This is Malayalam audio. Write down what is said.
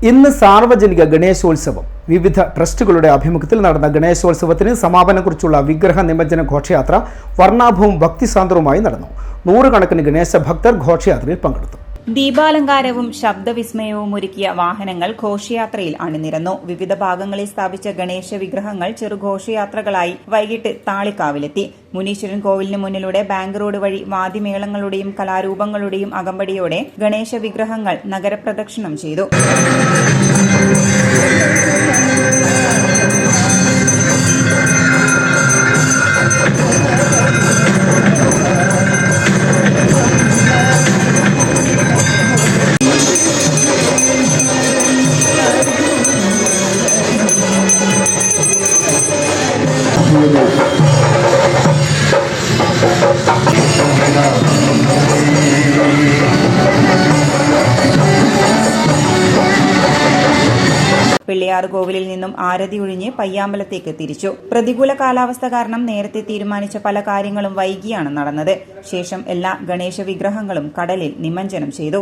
ഇന്ന് സാർവജനിക ഗണേശോത്സവം. വിവിധ ട്രസ്റ്റുകളുടെ ആഭിമുഖ്യത്തിൽ നടന്ന ഗണേശോത്സവത്തിന് സമാപനക്കുറിച്ചുള്ള വിഗ്രഹ നിമജ്ജന ഘോഷയാത്ര വർണ്ണാഭവും ഭക്തിസാന്ദ്രവുമായി നടന്നു. നൂറുകണക്കിന് ഗണേശ ഭക്തർ ഘോഷയാത്രയിൽ പങ്കെടുത്തു. ദീപാലങ്കാരവും ശബ്ദവിസ്മയവും ഒരുക്കിയ വാഹനങ്ങൾ ഘോഷയാത്രയിൽ അണിനിരന്നു. വിവിധ ഭാഗങ്ങളിൽ സ്ഥാപിച്ച ഗണേശ വിഗ്രഹങ്ങൾ ചെറുഘോഷയാത്രകളായി വൈകിട്ട് താളിക്കാവിലെത്തി. മുനീശ്വരൻ കോവിലിന് മുന്നിലൂടെ ബാങ്ക് റോഡ് വഴി വാദ്യമേളങ്ങളുടെയും കലാരൂപങ്ങളുടെയും അകമ്പടിയോടെ ഗണേശ വിഗ്രഹങ്ങൾ നഗരപ്രദക്ഷിണം ചെയ്തു. പിള്ളയാർ കോവിലിൽ നിന്നും ആരതി ഒഴിഞ്ഞ് പയ്യാമ്പലത്തേക്ക് തിരിച്ചു. പ്രതികൂല കാലാവസ്ഥ കാരണം നേരത്തെ തീരുമാനിച്ച പല കാര്യങ്ങളും വൈകിയാണ് നടന്നത്. ശേഷം എല്ലാ ഗണേശ വിഗ്രഹങ്ങളും കടലിൽ നിമജ്ജനം ചെയ്തു.